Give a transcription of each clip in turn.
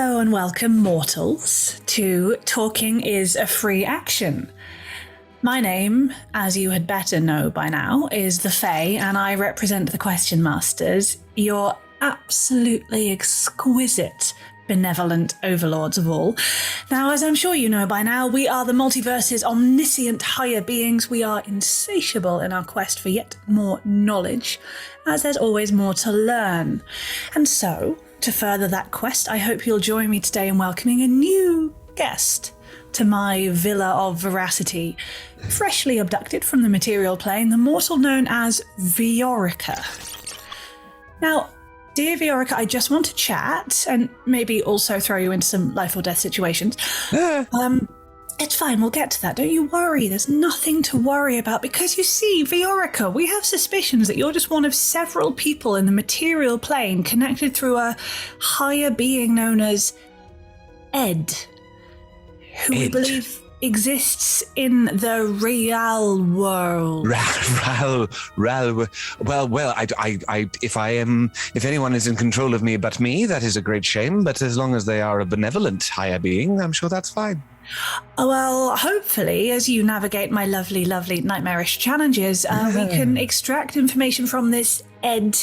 Hello and welcome, mortals, to Talking is a Free Action. My name, as you had better know by now, is the Fae, and I represent the Question Masters, your absolutely exquisite, benevolent overlords of all. Now, as I'm sure you know by now, we are the multiverse's omniscient higher beings. We are insatiable in our quest for yet more knowledge, as there's always more to learn. And so, to further that quest, I hope you'll join me today in welcoming a new guest to my Villa of Veracity, freshly abducted from the material plane, the mortal known as Viorica. Now, dear Viorica, I just want to chat and maybe also throw you into some life or death situations. It's fine, we'll get to that. Don't you worry, there's nothing to worry about because you see, Viorica, we have suspicions that you're just one of several people in the material plane connected through a higher being known as Ed, who we believe exists in the real world. If anyone is in control of me but me, that is a great shame. But as long as they are a benevolent higher being, I'm sure that's fine. Well, hopefully, as you navigate my lovely, lovely nightmarish challenges, we can extract information from this Ed,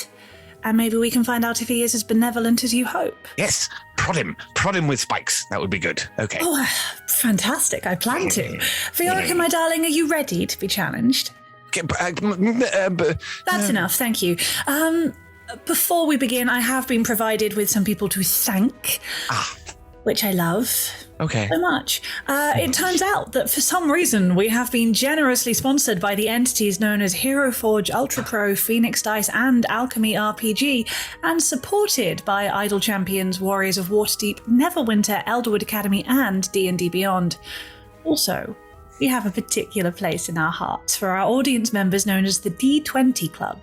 and maybe we can find out if he is as benevolent as you hope. Yes, prod him with spikes. That would be good. Okay. Oh, fantastic. I plan to. Viorica, my darling, are you ready to be challenged? That's enough, thank you. Before we begin, I have been provided with some people to thank, which I love. Okay. So much. It turns out that for some reason we have been generously sponsored by the entities known as Hero Forge, Ultra Pro, Phoenix Dice, and Alchemy RPG, and supported by Idle Champions, Warriors of Waterdeep, Neverwinter, Elderwood Academy, and D&D Beyond. Also, we have a particular place in our hearts for our audience members known as the D20 Club.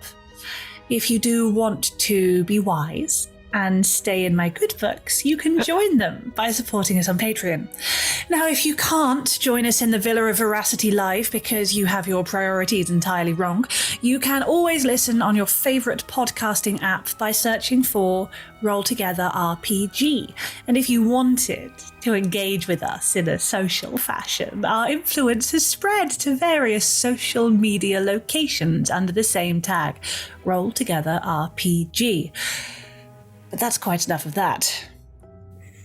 If you do want to be wise and stay in my good books, you can join them by supporting us on Patreon. Now, if you can't join us in the Villa of Veracity live because you have your priorities entirely wrong, you can always listen on your favourite podcasting app by searching for Roll Together RPG. And if you wanted to engage with us in a social fashion, our influence has spread to various social media locations under the same tag, Roll Together RPG. But that's quite enough of that.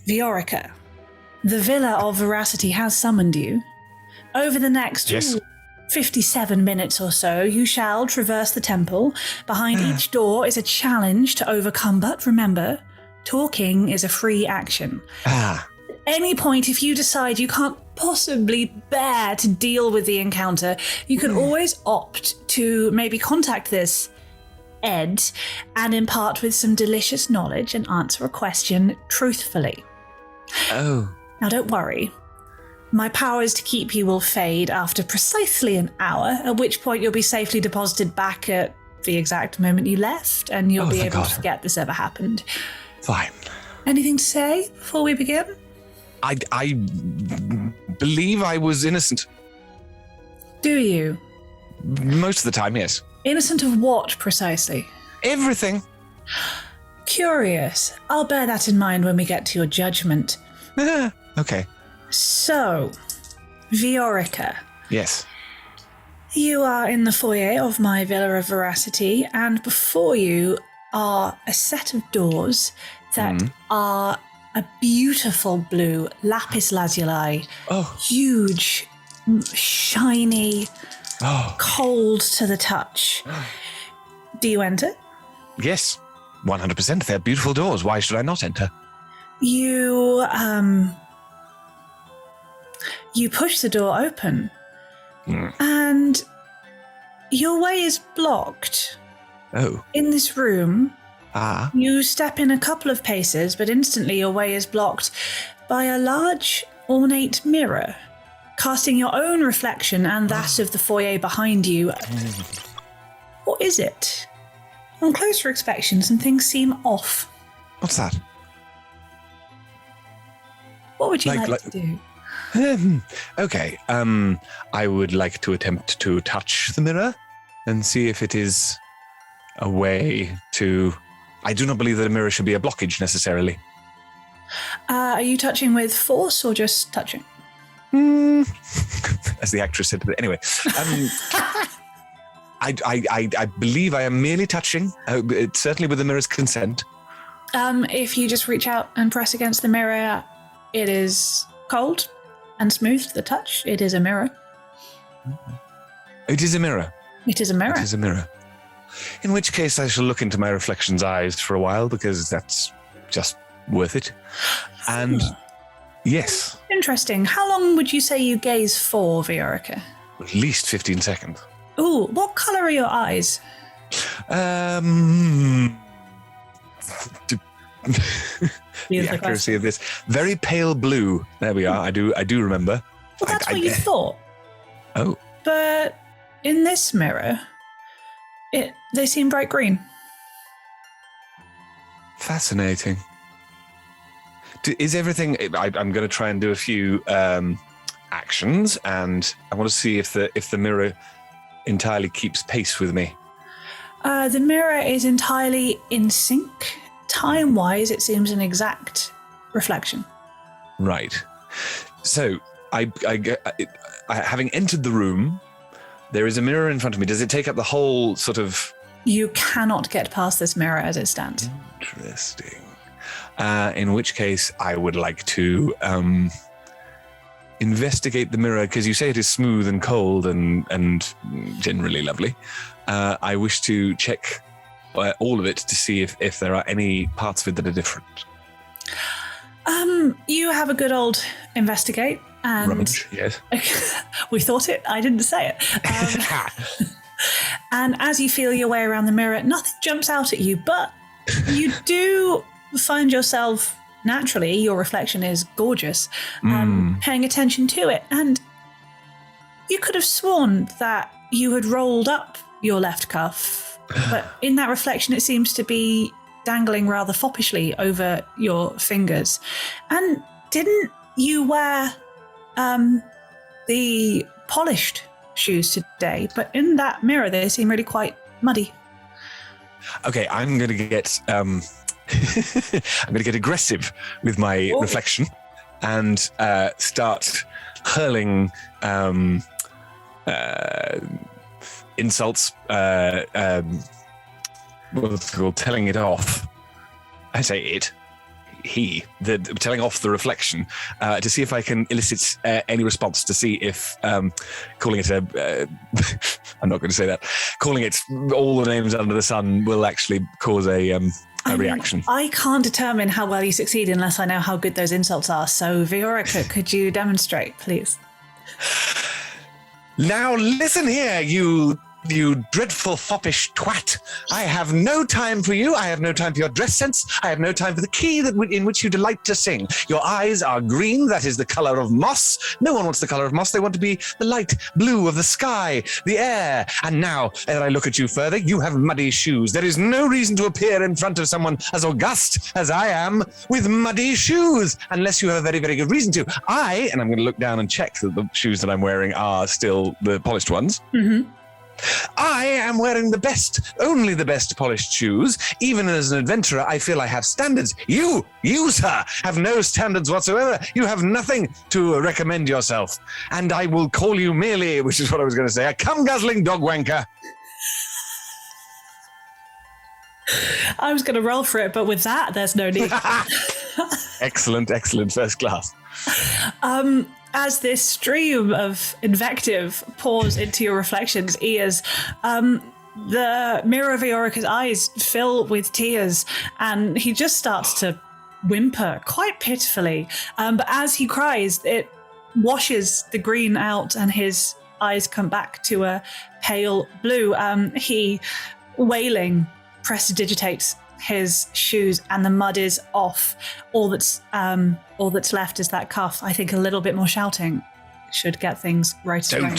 Viorica, the Villa of Veracity has summoned you. Over the next 57 minutes or so, you shall traverse the temple. Behind each door is a challenge to overcome, but remember, talking is a free action. At any point, if you decide you can't possibly bear to deal with the encounter, you can always opt to maybe contact this Ed and impart with some delicious knowledge and answer a question truthfully. Oh. Now don't worry. My powers to keep you will fade after precisely an hour, at which point you'll be safely deposited back at the exact moment you left, and you'll be able to forget this ever happened. Fine. Anything to say before we begin? I believe I was innocent. Do you? Most of the time, yes. Innocent of what, precisely? Everything. Curious. I'll bear that in mind when we get to your judgment. Okay. So, Viorica. Yes. You are in the foyer of my Villa of Veracity, and before you are a set of doors that are a beautiful blue lapis lazuli. Oh. Huge, shiny, cold to the touch. Do you enter? Yes, 100%. They're beautiful doors. Why should I not enter? You push the door open, and your way is blocked. Oh. In this room, you step in a couple of paces, but instantly your way is blocked by a large, ornate mirror, casting your own reflection and that of the foyer behind you. Or is it? On closer inspection, some things seem off. What's that? What would you like to do? Okay, I would like to attempt to touch the mirror and see if it is a way to... I do not believe that a mirror should be a blockage necessarily. Are you touching with force or just touching? As the actress said. Anyway, I believe I am merely touching, certainly with the mirror's consent. If you just reach out and press against the mirror, it is cold and smooth to the touch. It is a mirror. It is a mirror. It is a mirror. It is a mirror. In which case I shall look into my reflection's eyes for a while, because that's just worth it. And yes. Interesting. How long would you say you gaze for, Viorica? At least 15 seconds. Ooh, what colour are your eyes? The accuracy of this. Very pale blue. There we are. I do remember. Well, that's what you thought. Oh. But in this mirror, they seem bright green. Fascinating. Is everything... I'm going to try and do a few actions, and I want to see if the mirror entirely keeps pace with me. The mirror is entirely in sync. Time-wise, it seems an exact reflection. Right. So, I having entered the room, there is a mirror in front of me. Does it take up the whole sort of... You cannot get past this mirror as it stands. Interesting. In which case, I would like to investigate the mirror, because you say it is smooth and cold and generally lovely. I wish to check all of it to see if there are any parts of it that are different. You have a good old investigate. And rummage, yes. We thought it. I didn't say it. And as you feel your way around the mirror, nothing jumps out at you, but you do find yourself, naturally, your reflection is gorgeous, paying attention to it. And you could have sworn that you had rolled up your left cuff, but in that reflection, it seems to be dangling rather foppishly over your fingers. And didn't you wear the polished shoes today? But in that mirror, they seem really quite muddy. Okay, I'm going to get I'm going to get aggressive with my reflection and start hurling insults. What's it called? Telling it off. I say it. Telling off the reflection to see if I can elicit any response, to see if calling it I'm not going to say that. Calling it all the names under the sun will actually cause a reaction. I can't determine how well you succeed unless I know how good those insults are. So, Viorica, could you demonstrate, please? Now listen here, you dreadful foppish twat. I have no time for you. I have no time for your dress sense. I have no time for the key in which you delight to sing. Your eyes are green. That is the colour of moss. No one wants the colour of moss. They want to be the light blue of the sky, the air. And now, as I look at you further, you have muddy shoes. There is no reason to appear in front of someone as august as I am with muddy shoes, unless you have a very, very good reason to. And I'm going to look down and check that the shoes that I'm wearing are still the polished ones. Mm-hmm. I am wearing the best, only the best polished shoes. Even as an adventurer, I feel I have standards. You, sir, have no standards whatsoever. You have nothing to recommend yourself. And I will call you merely, which is what I was going to say, a cum-guzzling dog wanker. I was going to roll for it, but with that, there's no need. Excellent, first class. As this stream of invective pours into your reflection's ears, the mirror of Viorica's eyes fill with tears, and he just starts to whimper quite pitifully. But as he cries, it washes the green out, and his eyes come back to a pale blue. He, wailing, prestidigitates his shoes, and the mud is off. All that's left is that cuff. I think a little bit more shouting should get things right again.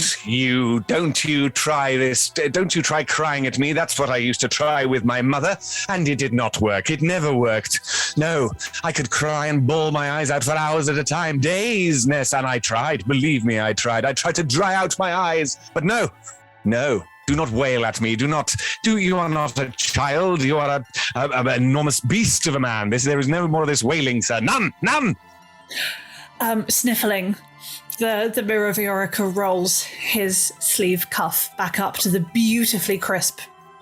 Don't you try this. Don't you try crying at me. That's what I used to try with my mother, and it did not work. It never worked. No, I could cry and bawl my eyes out for hours at a time, days, Ness, and I tried. Believe me, I tried. I tried to dry out my eyes, but no, Do not wail at me. You are not a child. You are an enormous beast of a man. There is no more of this wailing, sir. None. Sniffling, the mirror Viorica rolls his sleeve cuff back up to the beautifully crisp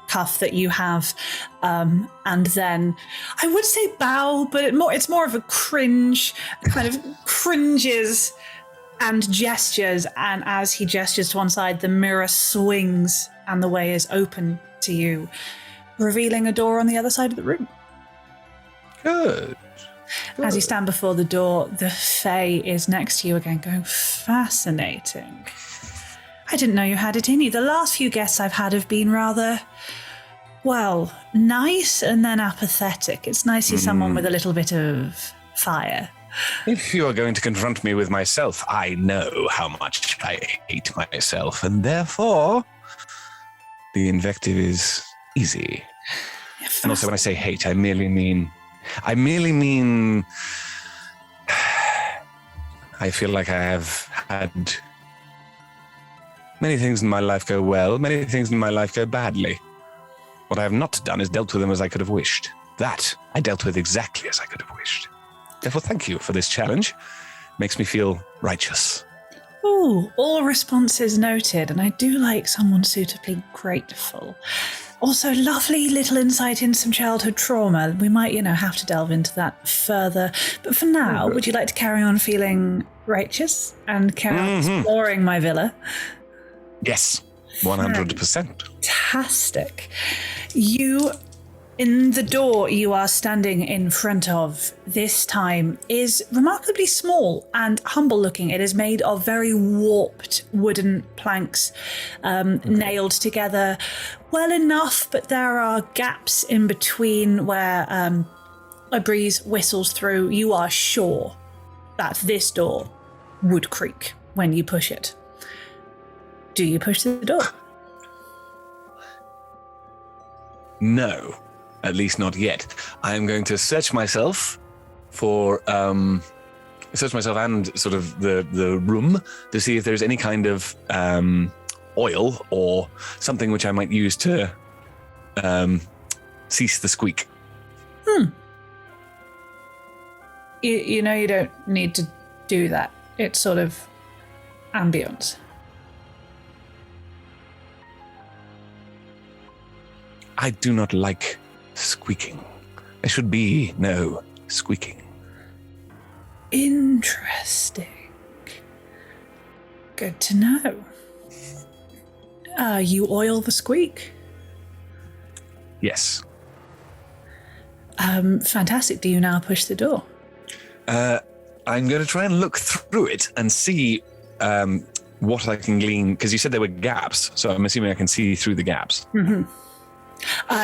cuff that you have, and then I would say bow, but it's more of a cringe, kind of cringes and gestures, and as he gestures to one side, the mirror swings and the way is open to you, revealing a door on the other side of the room. Good. As you stand before the door, the Fae is next to you again, going, fascinating. I didn't know you had it in you. The last few guests I've had have been rather, well, nice and then apathetic. It's nice to see someone with a little bit of fire. If you are going to confront me with myself, I know how much I hate myself, and therefore the invective is easy. And also when I say hate, I merely mean I feel like I have had many things in my life go well, many things in my life go badly. What I have not done is dealt with them as I could have wished. That I dealt with exactly as I could have wished. Therefore, thank you for this challenge. Makes me feel righteous. Ooh, all responses noted, and I do like someone suitably grateful. Also, lovely little insight into some childhood trauma. We might, have to delve into that further. But for now, would you like to carry on feeling righteous and carry on exploring my villa? Yes, 100%. Fantastic. In the door you are standing in front of this time is remarkably small and humble looking. It is made of very warped wooden planks, nailed together well enough, but there are gaps in between where a breeze whistles through. You are sure that this door would creak when you push it. Do you push the door? No. At least not yet. I am going to search myself and sort of the room to see if there's any kind of oil or something which I might use to cease the squeak. You don't need to do that. It's sort of ambience. I do not like squeaking. There should be no squeaking. Interesting. Good to know. You oil the squeak? Yes. Fantastic. Do you now push the door? I'm going to try and look through it and see what I can glean, because you said there were gaps, so I'm assuming I can see through the gaps. Mm-hmm.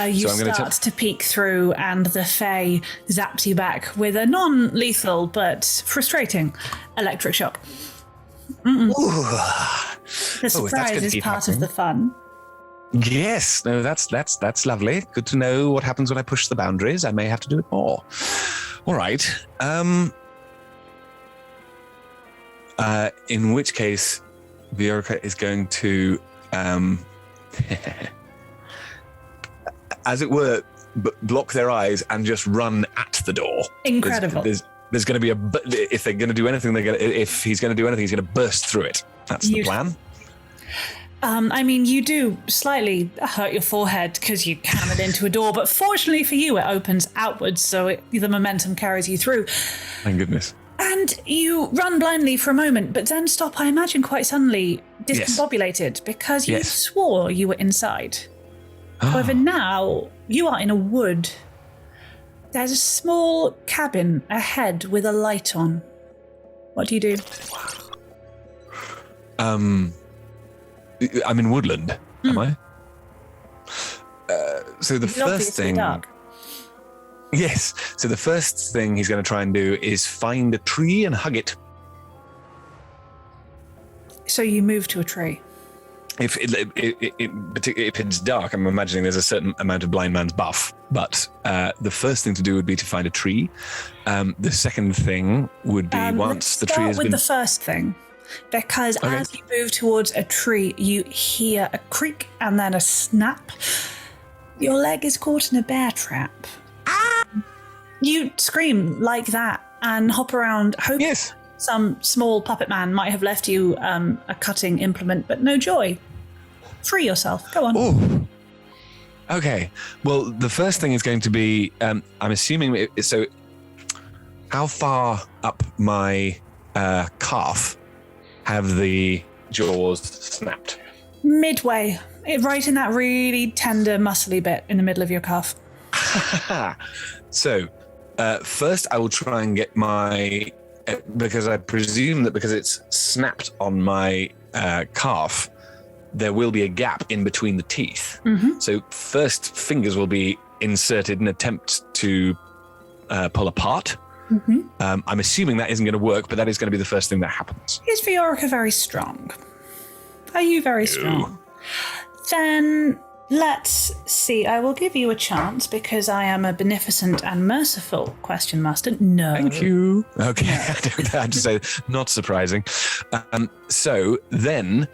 You start to peek through, and the Fae zaps you back with a non-lethal but frustrating electric shock. The surprise is part of the fun. Yes, no, that's lovely. Good to know what happens when I push the boundaries. I may have to do it more. All right. In which case, Viorica is going to as it were, block their eyes and just run at the door. Incredible. There's going to be if they're going to do anything, if he's going to do anything, he's going to burst through it. That's the plan. You do slightly hurt your forehead because you hammered into a door, but fortunately for you, it opens outwards, so the momentum carries you through. Thank goodness. And you run blindly for a moment, but then stop, I imagine, quite suddenly, discombobulated, because you swore you were inside. However, now you are in a wood. There's a small cabin ahead with a light on. What do you do? I'm in woodland, am I? So the first thing... Dark. Yes. So the first thing he's going to try and do is find a tree and hug it. So you move to a tree. If it's dark, I'm imagining there's a certain amount of blind man's buff. But the first thing to do would be to find a tree. The second thing would be once the tree has been... Let's start with the first thing. because as you move towards a tree, you hear a creak and then a snap. Your leg is caught in a bear trap. You scream like that and hop around, hoping some small puppet man might have left you a cutting implement, but no joy. Free yourself. Go on. Oh. Okay. Well, the first thing is going to be, I'm assuming, so how far up my calf have the jaws snapped? Midway. Right in that really tender, muscly bit in the middle of your calf. So, first I will try and get my, because I presume that because it's snapped on my calf, there will be a gap in between the teeth. Mm-hmm. So first fingers will be inserted in attempt to pull apart. Mm-hmm. I'm assuming that isn't going to work, but that is going to be the first thing that happens. Is Viorica very strong? Are you very strong? Then let's see. I will give you a chance because I am a beneficent and merciful question master. No. Thank you. Okay, I have to say, not surprising. So then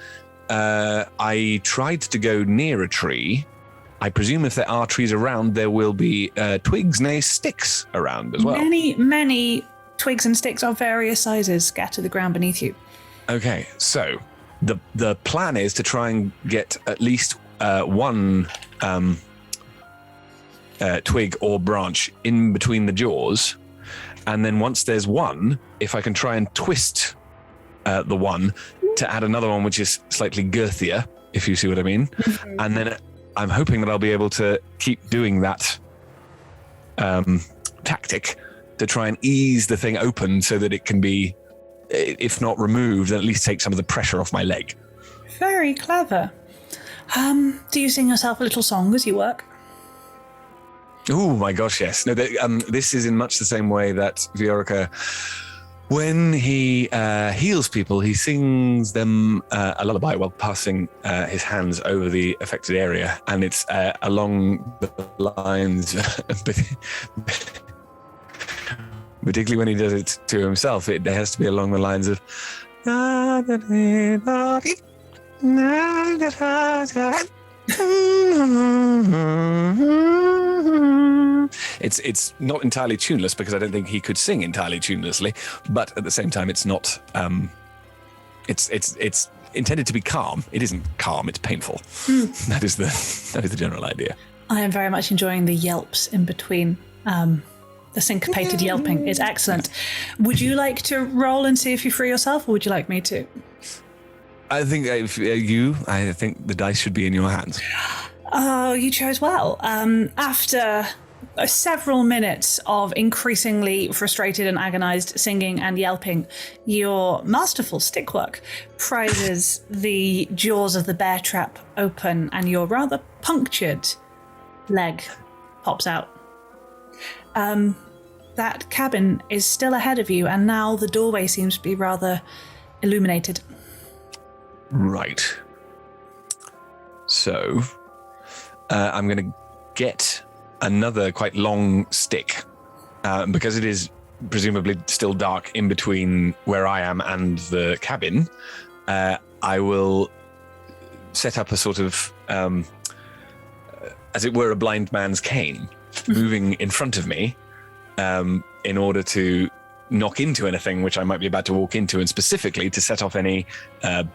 I tried to go near a tree. I presume if there are trees around, there will be twigs, nay, sticks around as well. Many twigs and sticks of various sizes scatter the ground beneath you. Okay, so the plan is to try and get at least one twig or branch in between the jaws, and then once there's one, if I can try and twist the one to add another one which is slightly girthier, if you see what I mean, and then I'm hoping that I'll be able to keep doing that tactic to try and ease the thing open so that it can be, if not removed, then at least take some of the pressure off my leg. Very clever. Do you sing yourself a little song as you work? Oh my gosh, yes. No, this is in much the same way that Viorica, when he heals people, he sings them a lullaby while passing his hands over the affected area, and it's along the lines, particularly when he does it to himself, it has to be along the lines of It's not entirely tuneless because I don't think he could sing entirely tunelessly, but at the same time, it's not. It's intended to be calm. It isn't calm. It's painful. That is the general idea. I am very much enjoying the yelps in between. The syncopated yelping is excellent. Would you like to roll and see if you free yourself, or would you like me to? I think I think the dice should be in your hands. Oh, you chose well. After several minutes of increasingly frustrated and agonized singing and yelping, your masterful stickwork prizes the jaws of the bear trap open and your rather punctured leg pops out. That cabin is still ahead of you, and now the doorway seems to be rather illuminated. Right. So, I'm going to get another quite long stick, because it is presumably still dark in between where I am and the cabin. I will set up a sort of, as it were, a blind man's cane, moving in front of me, in order to knock into anything which I might be about to walk into, and specifically to set off any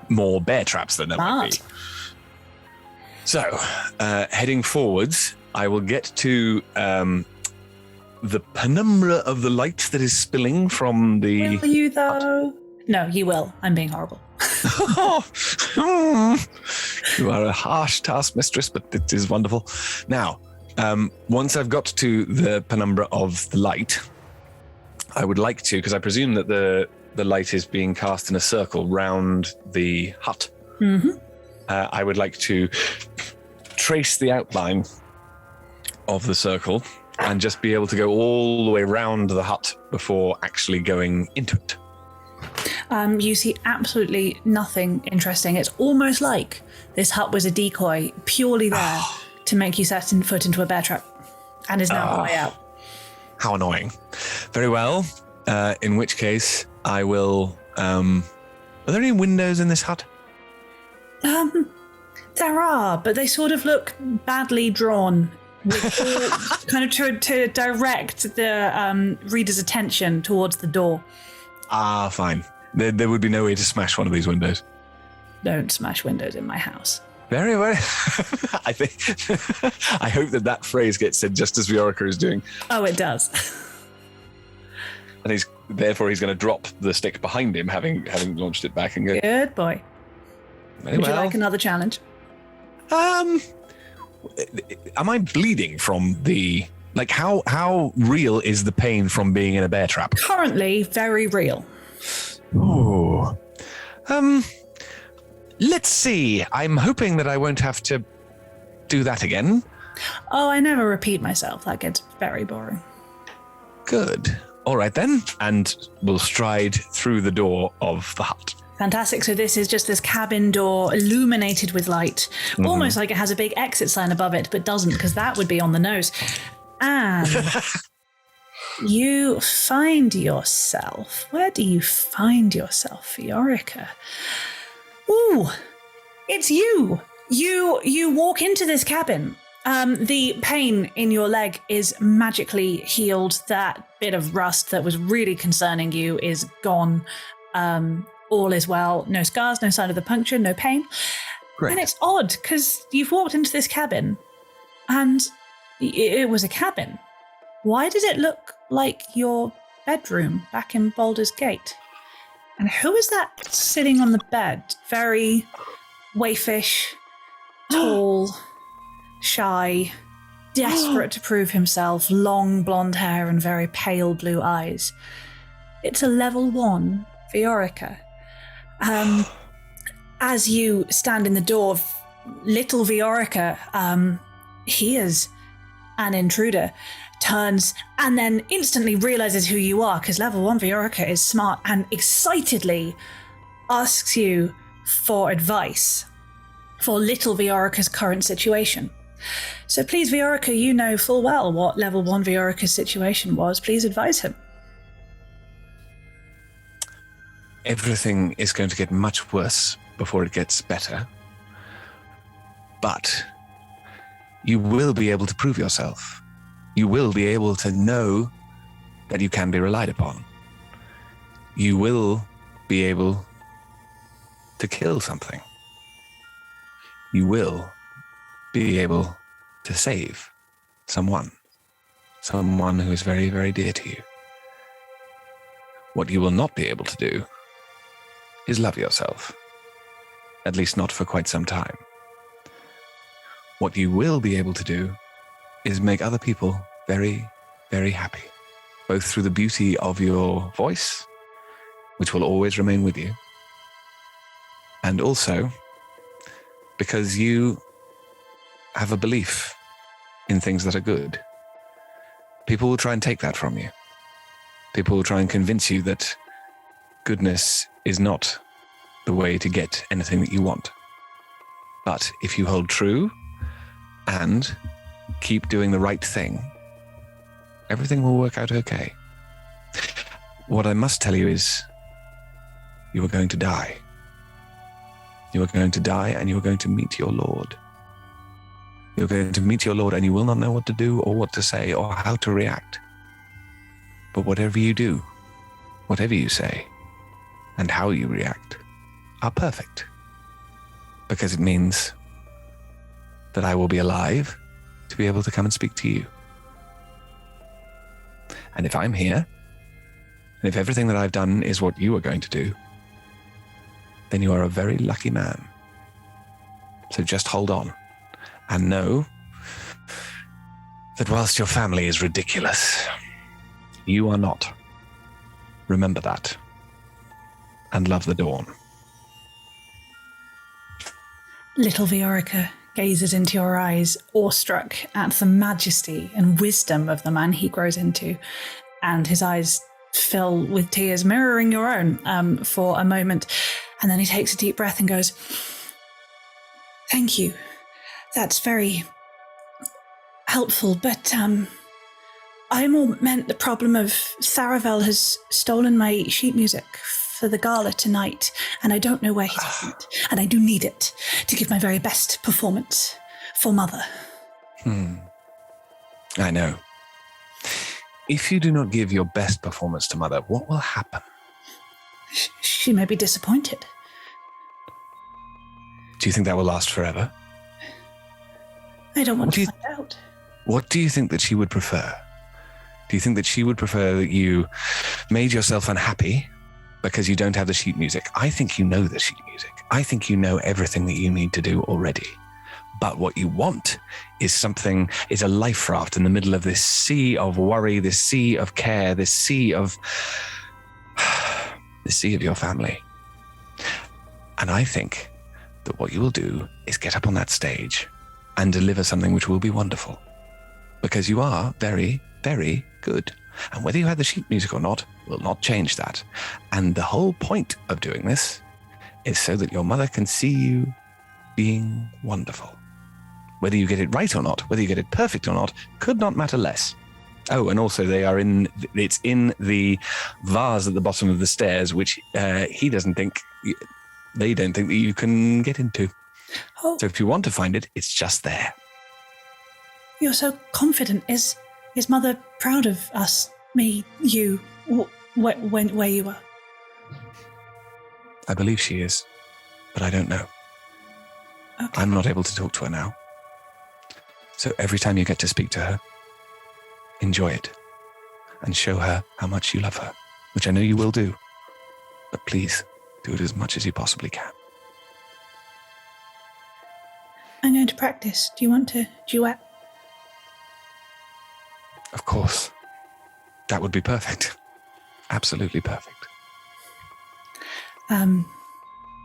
more bear traps that there might be. So, heading forwards, I will get to the penumbra of the light that is spilling from the... Will you, though? No, you will. I'm being horrible. You are a harsh taskmistress, but it is wonderful. Now, once I've got to the penumbra of the light, I would like to, because I presume that the light is being cast in a circle round the hut. Mm-hmm. I would like to trace the outline of the circle and just be able to go all the way around the hut before actually going into it. You see absolutely nothing interesting. It's almost like this hut was a decoy purely there to make you set foot into a bear trap, and is now on the way out. How annoying. Very well. In which case, I will Are there any windows in this hut? There are, but they sort of look badly drawn, with all, kind of to direct the reader's attention towards the door. Ah, fine. There would be no way to smash one of these windows. Don't smash windows in my house. Very well. I think. I hope that phrase gets said just as Viorica is doing. Oh, it does. And he's going to drop the stick behind him, having launched it back, and go. Good boy. Very Would well. you like another challenge? Am I bleeding from the? Like, how real is the pain from being in a bear trap? Currently, very real. Oh. Let's see. I'm hoping that I won't have to do that again. Oh, I never repeat myself. That gets very boring. Good. All right then. And we'll stride through the door of the hut. Fantastic. So this is just this cabin door illuminated with light, almost like it has a big exit sign above it, but doesn't, because that would be on the nose. And you find yourself. Where do you find yourself, Viorica? Ooh, it's you. You walk into this cabin. The pain in your leg is magically healed. That bit of rust that was really concerning you is gone. All is well. No scars, no sign of the puncture, no pain. Great. And it's odd because you've walked into this cabin and it was a cabin. Why did it look like your bedroom back in Baldur's Gate? And who is that sitting on the bed? Very waifish, tall, shy, desperate to prove himself, long blonde hair and very pale blue eyes. It's a level 1 Viorica. As you stand in the door, little Viorica hears an intruder, turns, and then instantly realizes who you are, because level 1 Viorica is smart, and excitedly asks you for advice for little Viorica's current situation. So please, Viorica, you know full well what level 1 Viorica's situation was. Please advise him. Everything is going to get much worse before it gets better. But you will be able to prove yourself. You will be able to know that you can be relied upon. You will be able to kill something. You will be able to save someone who is very, very dear to you. What you will not be able to do is love yourself, at least not for quite some time. What you will be able to do is make other people very, very happy, both through the beauty of your voice, which will always remain with you, and also because you have a belief in things that are good. People will try and take that from you. People will try and convince you that goodness is not the way to get anything that you want. But if you hold true and keep doing the right thing, everything will work out okay. What I must tell you is you are going to die. You are going to die and you are going to meet your Lord. You're going to meet your Lord and you will not know what to do or what to say or how to react. But whatever you do, whatever you say, and how you react are perfect. Because it means that I will be alive to be able to come and speak to you. And if I'm here, and if everything that I've done is what you are going to do, then you are a very lucky man. So just hold on and know that whilst your family is ridiculous, you are not. Remember that. And love the dawn. Little Viorica gazes into your eyes, awestruck at the majesty and wisdom of the man he grows into, and his eyes fill with tears, mirroring your own for a moment. And then he takes a deep breath and goes, "Thank you. That's very helpful, but I more meant the problem of Tharavel has stolen my sheet music for the gala tonight, and I don't know where he's at, and I do need it to give my very best performance for Mother. I know. If you do not give your best performance to Mother, what will happen? She may be disappointed. Do you think that will last forever? I don't want to find out. What do you think that she would prefer? Do you think that she would prefer that you made yourself unhappy because you don't have the sheet music? I think you know the sheet music. I think you know everything that you need to do already. But what you want is a life raft in the middle of this sea of worry, this sea of care, this sea of your family. And I think that what you will do is get up on that stage and deliver something which will be wonderful. Because you are very, very good. And whether you have the sheet music or not will not change that. And the whole point of doing this is so that your mother can see you being wonderful. Whether you get it right or not, whether you get it perfect or not, could not matter less. Oh, and also it's in the vase at the bottom of the stairs, which they don't think that you can get into. Oh. So if you want to find it, it's just there. You're so confident. Is Mother proud of us, me, you, where you are? I believe she is, but I don't know. Okay. I'm not able to talk to her now. So every time you get to speak to her, enjoy it and show her how much you love her, which I know you will do. But please do it as much as you possibly can. I'm going to practice. Do you want to duet? Of course. That would be perfect. Absolutely perfect.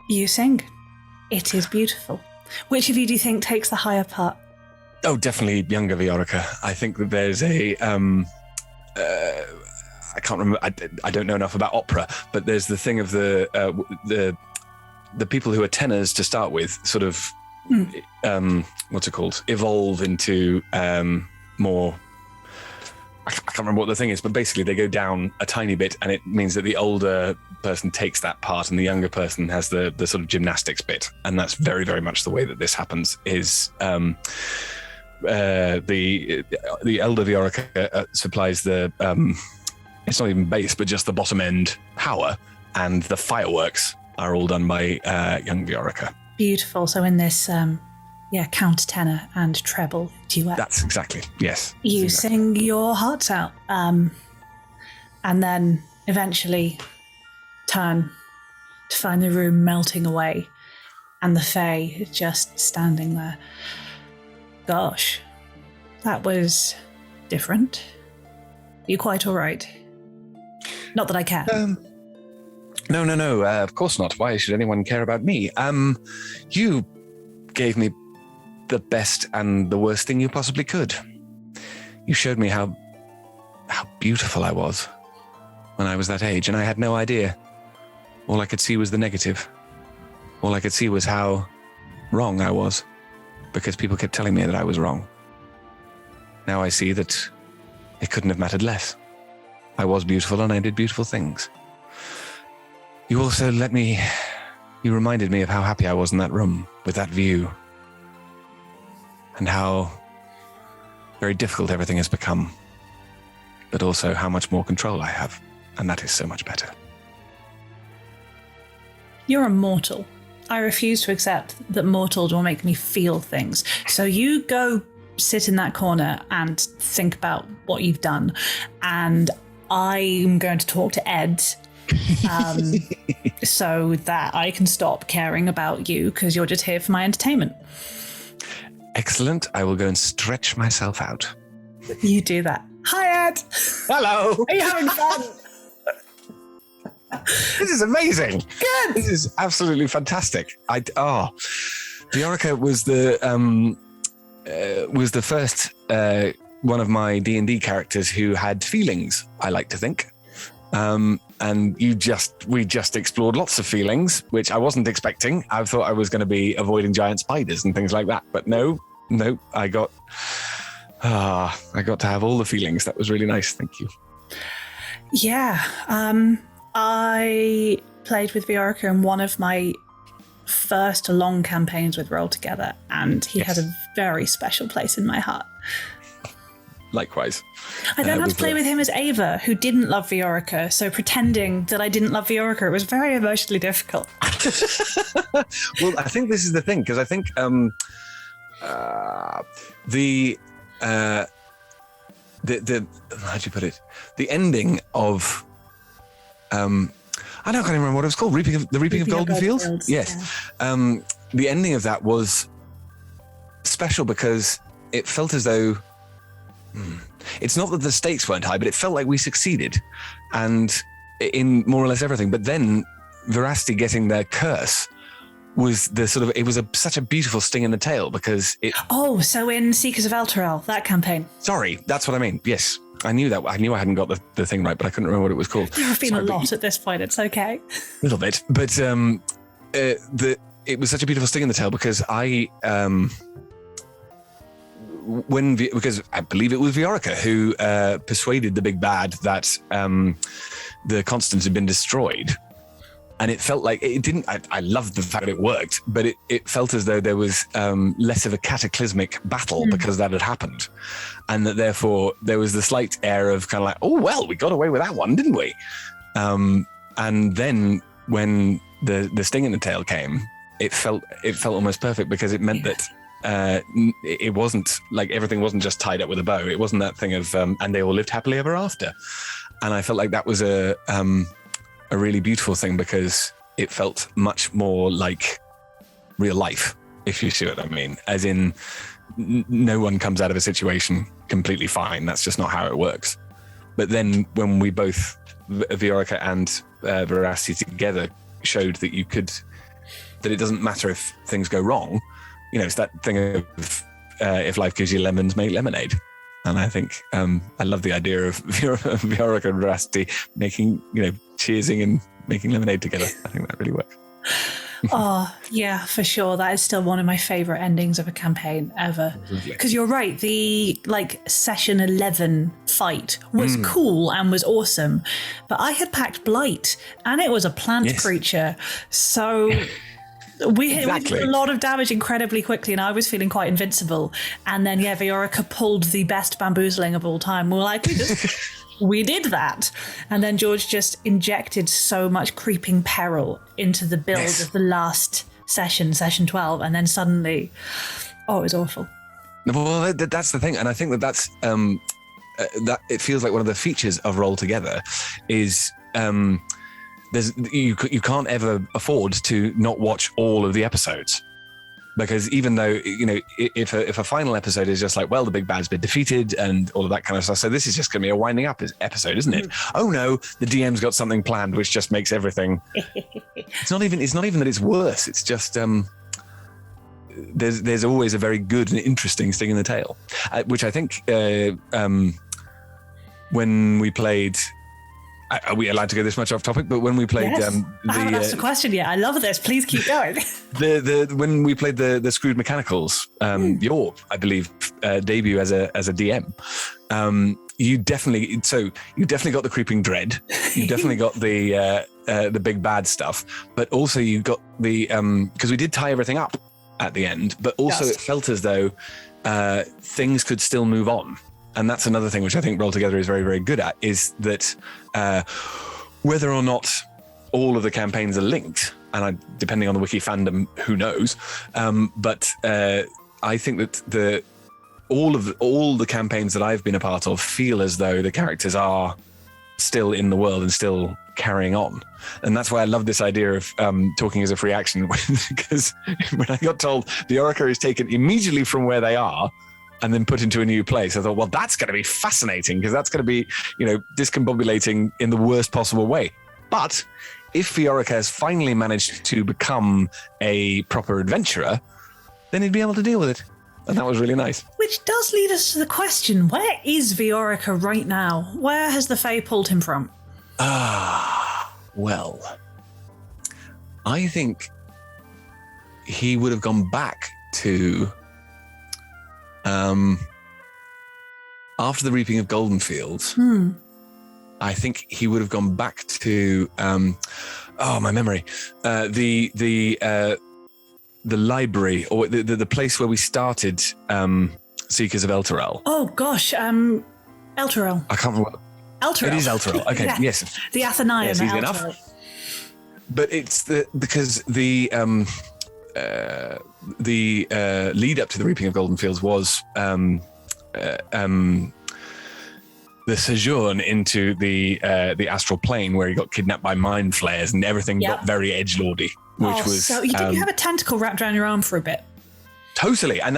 You sing. It is beautiful. Which of you do you think takes the higher part? Oh, definitely younger Viorica. I think that there's I can't remember. I don't know enough about opera, but there's the thing of the people who are tenors to start with, sort of, what's it called? Evolve into more. I can't remember what the thing is, but basically they go down a tiny bit, and it means that the older person takes that part, and the younger person has the sort of gymnastics bit, and that's very, very much the way that this happens. Is the elder Viorica supplies the it's not even bass, but just the bottom end power, and the fireworks are all done by young Viorica. Beautiful. So in this countertenor and treble duet, That's exactly, yes. you exactly. sing your hearts out, and then eventually turn to find the room melting away and the Fae just standing there. Gosh, that was different. You quite all right? Not that I care. No, of course not. Why should anyone care about me? You gave me the best and the worst thing you possibly could. You showed me how beautiful I was when I was that age, and I had no idea. All I could see was the negative. All I could see was how wrong I was, because people kept telling me that I was wrong. Now I see that it couldn't have mattered less. I was beautiful and I did beautiful things. You also you reminded me of how happy I was in that room with that view, and how very difficult everything has become, but also how much more control I have, and that is so much better. You're a mortal. I refuse to accept that mortals will make me feel things. So you go sit in that corner and think about what you've done, and I'm going to talk to Ed so that I can stop caring about you, because you're just here for my entertainment. Excellent. I will go and stretch myself out. You do that. Hi, Ed. Hello. Are you having fun? This is amazing. Good. This is absolutely fantastic. Viorica was the first one of my D&D characters who had feelings, I like to think. And we just explored lots of feelings, which I wasn't expecting. I thought I was going to be avoiding giant spiders and things like that, but no, I got to have all the feelings. That was really nice. Thank you. Yeah. I played with Viorica in one of my first long campaigns with Roll Together, and he has a very special place in my heart. Likewise. I then had to play with him as Ava, who didn't love Viorica, so pretending that I didn't love Viorica, it was very emotionally difficult. Well, I think this is the thing, because I think the how do you put it? The ending of I can't even remember what it was called. The Reaping of Golden Fields. Yes. Yeah. The ending of that was special because it felt as though it's not that the stakes weren't high, but it felt like we succeeded, and in more or less everything. But then Veracity getting their curse was the sort of, it was such a beautiful sting in the tail because it. Oh, so in Seekers of Elturel, that campaign. Sorry, that's what I mean. Yes, I knew that. I knew I hadn't got the thing right, but I couldn't remember what it was called. There have been a lot at this point. It's okay. A little bit, but it was such a beautiful sting in the tail because because I believe it was Viorica who persuaded the big bad that the Constance had been destroyed. And it felt like it didn't. I loved the fact that it worked, but it felt as though there was less of a cataclysmic battle because that had happened. And that therefore there was the slight air of kind of like, oh, well, we got away with that one, didn't we? And then when the sting in the tail came, it felt almost perfect because it meant that it wasn't like everything wasn't just tied up with a bow. It wasn't that thing of and they all lived happily ever after. And I felt like that was a really beautiful thing because it felt much more like real life, if you see what I mean. As in, no one comes out of a situation completely fine. That's just not how it works. But then when we both, Viorica and Veracity together, showed that that it doesn't matter if things go wrong. You know, it's that thing of if life gives you lemons, make lemonade. And I think I love the idea of Viorica and Veracity making, cheersing and making lemonade together. I think that really works. Oh, yeah, for sure. That is still one of my favourite endings of a campaign ever. Because you're right, the session 11 fight was cool and was awesome. But I had packed Blight and it was a plant creature. So we did a lot of damage incredibly quickly and I was feeling quite invincible. And then, Viorica pulled the best bamboozling of all time. We were like, we did that. And then George just injected so much creeping peril into the build of the last session 12. And then suddenly, it was awful. Well, that's the thing. And I think that's, that it feels like one of the features of Roll Together is, you can't ever afford to not watch all of the episodes. Because even though, if a final episode is just like, well, the big bad's been defeated and all of that kind of stuff, so this is just going to be a winding up episode, isn't it? Oh no, the DM's got something planned which just makes everything. It's not even that it's worse. It's just there's always a very good and interesting sting in the tail, which I think when we played. Are we allowed to go this much off topic? But when we played, I haven't asked a question yet. I love this. Please keep going. When we played the Screwed Mechanicals, your debut as a DM, you definitely got the creeping dread. You definitely got the big bad stuff, but also you got the because we did tie everything up at the end, but also it felt as though things could still move on. And that's another thing which I think Roll Together is very, very good at, is that whether or not all of the campaigns are linked, and depending on the wiki fandom, who knows, but I think that all the campaigns that I've been a part of feel as though the characters are still in the world and still carrying on. And that's why I love this idea of talking as a free action, because when I got told Viorica is taken immediately from where they are and then put into a new place, I thought, well, that's going to be fascinating because that's going to be, discombobulating in the worst possible way. But if Viorica has finally managed to become a proper adventurer, then he'd be able to deal with it. And that was really nice. Which does lead us to the question, where is Viorica right now? Where has the Fae pulled him from? Well, I think he would have gone back to... after the Reaping of Golden Fields, I think he would have gone back to my memory. The library, or the place where we started Seekers of Elturel. Oh gosh, Elturel. I can't remember. Elturel. It is Elturel. Okay, Yeah. yes. The Athenaeum. Yes, easy Elturel. enough. But it's because the lead up to the Reaping of Golden Fields was the sojourn into the astral plane, where he got kidnapped by mind flayers and everything got very edgelordy, which was. So you have a tentacle wrapped around your arm for a bit. Totally, and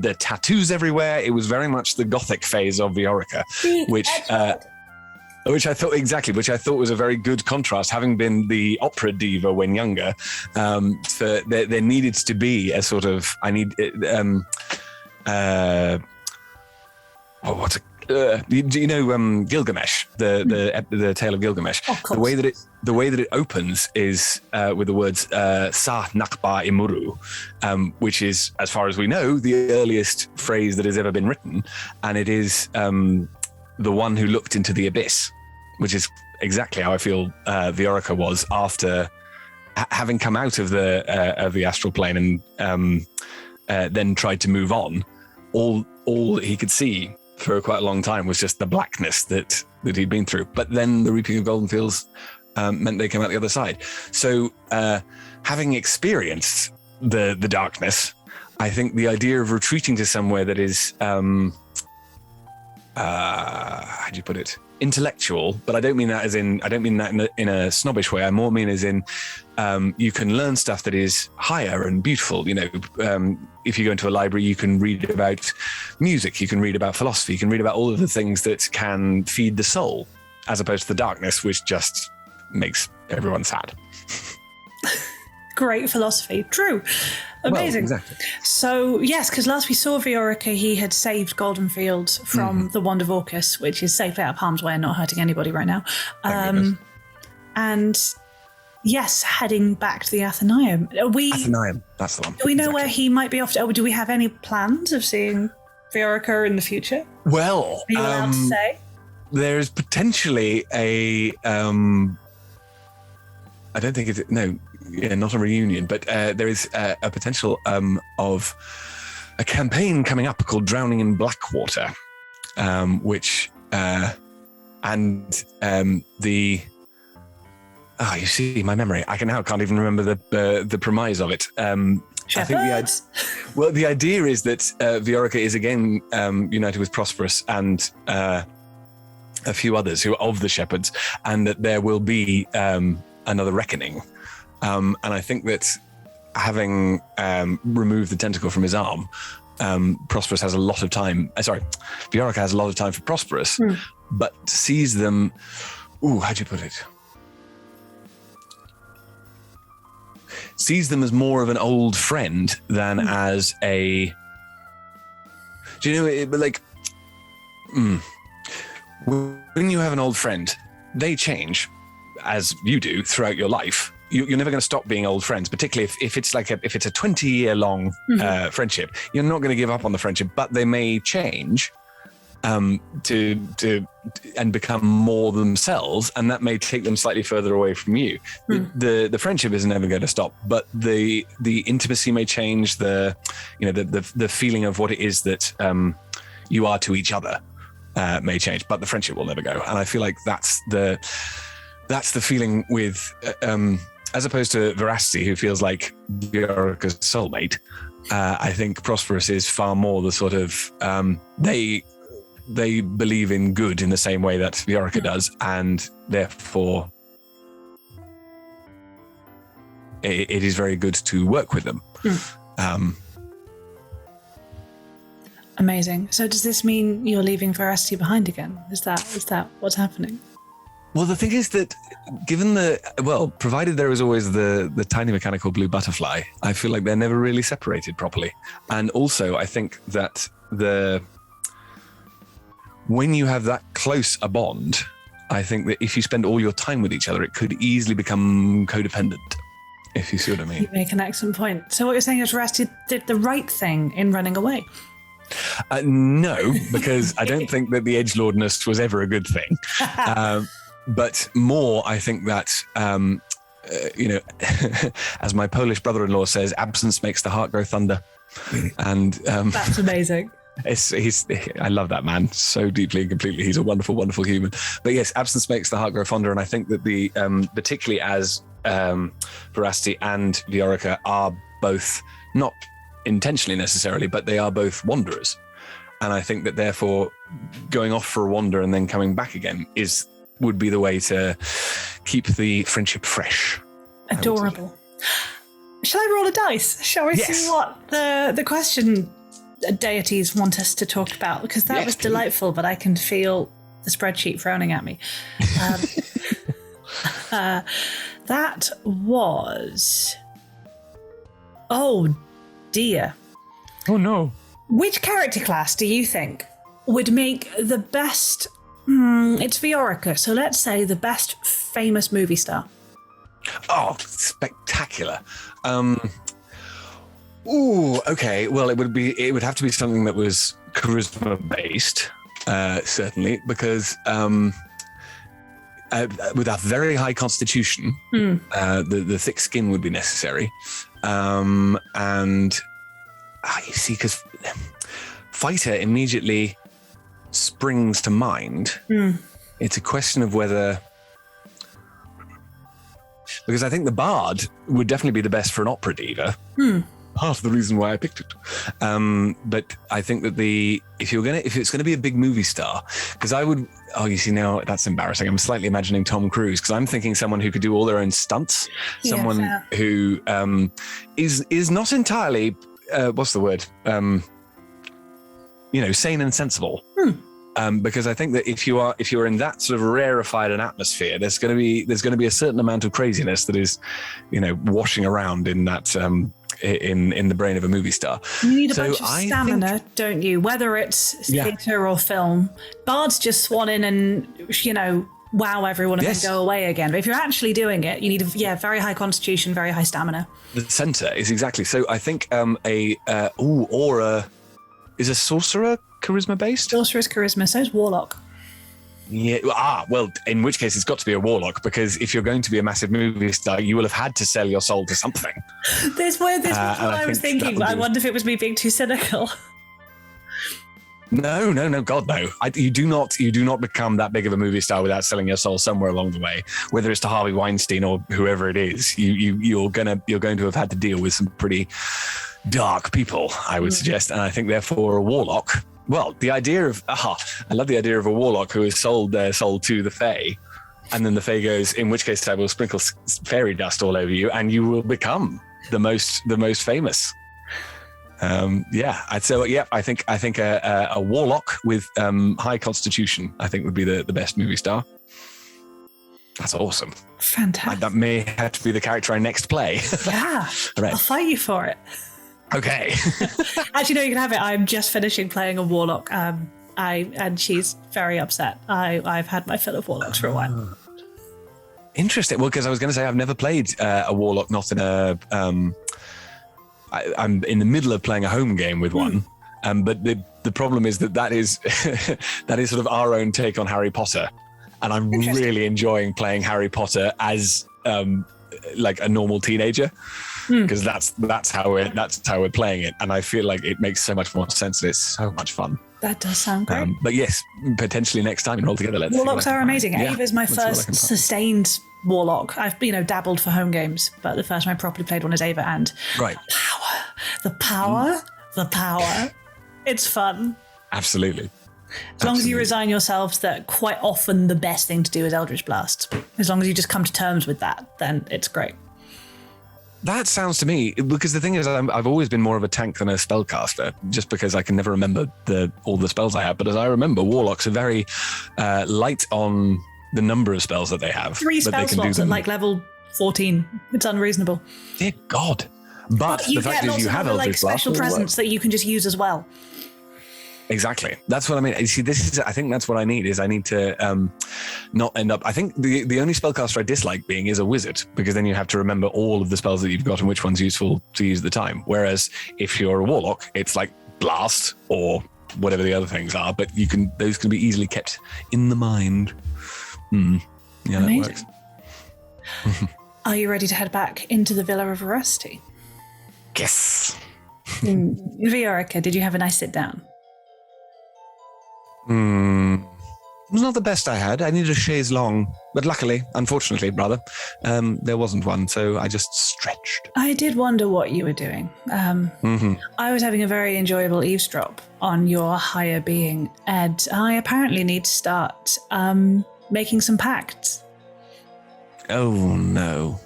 the tattoos everywhere. It was very much the Gothic phase of Viorica, which I thought was a very good contrast. Having been the opera diva when younger, there needed to be a sort of Gilgamesh, the tale of Gilgamesh. Of course. The way that it opens is with the words Sa Nakba Imuru, which is, as far as we know, the earliest phrase that has ever been written, and it is the one who looked into the abyss, which is exactly how I feel Viorica was after having come out of the astral plane and then tried to move on. All he could see for quite a long time was just the blackness that he'd been through. But then the Reaping of Golden Fields meant they came out the other side. So having experienced the darkness, I think the idea of retreating to somewhere that is, how do you put it? Intellectual, but I don't mean that in a snobbish way. I more mean as in you can learn stuff that is higher and beautiful. If you go into a library, you can read about music, you can read about philosophy, you can read about all of the things that can feed the soul, as opposed to the darkness, which just makes everyone sad. Great philosophy. True. Amazing. Well, exactly. So, yes, because last we saw Viorica, he had saved Golden Fields from the Wand of Orcus, which is safe out of harm's way and not hurting anybody right now. And yes, heading back to the Athenaeum. Athenaeum, that's the one. Do we know where he might be off to? Do we have any plans of seeing Viorica in the future? Well, are you allowed to say? There is potentially a. I don't think it's not a reunion, but there is a potential of a campaign coming up called Drowning in Blackwater, which you see my memory. I can't even remember the premise of it. I think the idea is that Viorica is again united with Prosperous and a few others who are of the shepherds, and that there will be another reckoning. And I think that having removed the tentacle from his arm, Prosperous has a lot of time. Viorica has a lot of time for Prosperous, but sees them. How'd you put it? Sees them as more of an old friend than as a. Do you know? When you have an old friend, they change, as you do throughout your life. You're never going to stop being old friends, particularly if it's a 20-year-long friendship. You're not going to give up on the friendship, but they may change to become more themselves, and that may take them slightly further away from you. The friendship is never going to stop, but the intimacy may change. The feeling of what it is that you are to each other may change, but the friendship will never go. And I feel like that's the feeling with. As opposed to Veracity, who feels like Viorica's soulmate, I think Prosperous is far more the sort of they believe in good in the same way that Viorica does, and therefore it is very good to work with them. Amazing. So does this mean you're leaving Veracity behind again? Is that what's happening? Well, the thing is that provided there is always the tiny mechanical blue butterfly, I feel like they're never really separated properly. And also, I think that when you have that close a bond, I think that if you spend all your time with each other, it could easily become codependent, if you see what I mean. You make an excellent point. So what you're saying is Veracity did the right thing in running away? No, because I don't think that the edgelordness was ever a good thing. But more, I think that as my Polish brother-in-law says, absence makes the heart grow thunder. And That's amazing. I love that man so deeply and completely. He's a wonderful, wonderful human. But yes, absence makes the heart grow fonder. And I think that the particularly as Veracity and Viorica are both, not intentionally necessarily, but they are both wanderers. And I think that therefore going off for a wander and then coming back again would be the way to keep the friendship fresh. Adorable. Shall I roll a dice? Shall we see what the question deities want us to talk about? Because that was delightful, but I can feel the spreadsheet frowning at me. That was... Oh, dear. Oh, no. Which character class do you think would make the best... it's Viorica, so let's say the best famous movie star. Oh, spectacular. Okay. Well, it would have to be something that was charisma based, certainly, because with a very high constitution, the thick skin would be necessary. And you see, because fighter immediately springs to mind. It's a question of whether, because I think the bard would definitely be the best for an opera diva. Part of the reason why I picked it. But I think that if it's going to be a big movie star, because you see, now that's embarrassing. I'm slightly imagining Tom Cruise, because I'm thinking someone who could do all their own stunts, someone who is not entirely what's the word? Sane and sensible. Because I think that if you're in that sort of rarefied an atmosphere, there's going to be a certain amount of craziness that is, washing around in that in the brain of a movie star. You need a bunch of stamina, don't you? Whether it's theatre or film, bards just swan in and wow everyone and then go away again. But if you're actually doing it, you need a very high constitution, very high stamina. The centre is exactly so. I think is a sorcerer charisma based? Sorcerer's charisma, so is warlock. Yeah. Well, in which case it's got to be a warlock, because if you're going to be a massive movie star, you will have had to sell your soul to something. This was what I was thinking. I wonder if it was me being too cynical. No, God, no. You do not become that big of a movie star without selling your soul somewhere along the way. Whether it's to Harvey Weinstein or whoever it is, you're going to have had to deal with some pretty dark people, I would suggest. And I think therefore a warlock. Well, the idea of I love the idea of a warlock who has sold their soul to the Fae, and then the Fae goes, in which case I will sprinkle fairy dust all over you, and you will become the most famous. I'd say, I think a warlock with high constitution, I think, would be the best movie star. That's awesome. Fantastic. That may have to be the character I next play. Yeah, right. I'll fight you for it. Okay. Actually, no, you can have it. I'm just finishing playing a warlock. And she's very upset. I've had my fill of warlocks for a while. Interesting. Well, because I was going to say I've never played a warlock, not in a. I'm in the middle of playing a home game with one, but the problem is that is sort of our own take on Harry Potter, and I'm really enjoying playing Harry Potter as like a normal teenager. Because that's how we're playing it, and I feel like it makes so much more sense, and it's so much fun. That does sound great. But yes, potentially next time, roll together. Warlocks are amazing. Ava's my first sustained warlock. I've dabbled for home games, but the first time I properly played one is Ava, and the power. It's fun. Absolutely. As long as you resign yourselves that quite often the best thing to do is Eldritch Blast. As long as you just come to terms with that, then it's great. That sounds to me, because the thing is, I've always been more of a tank than a spellcaster, just because I can never remember all the spells I have. But as I remember, warlocks are very light on the number of spells that they have. 3 spell slots at like level 14. It's unreasonable. Dear God. But the fact is, you have Eldritch Blast. Special presence that you can just use as well. Exactly. That's what I mean. You see, I think that's what I need, is I need to not end up. I think the only spellcaster I dislike being is a wizard, because then you have to remember all of the spells that you've got and which one's useful to use at the time. Whereas if you're a warlock, it's like blast or whatever the other things are, but those can be easily kept in the mind. Yeah, amazing. That works. Are you ready to head back into the Villa of Veracity? Yes. Viorica, did you have a nice sit down? It was not the best I had. I needed a chaise longue, but luckily, unfortunately, rather, there wasn't one, so I just stretched. I did wonder what you were doing. I was having a very enjoyable eavesdrop on your higher being, Ed. I apparently need to start making some pacts. Oh, no.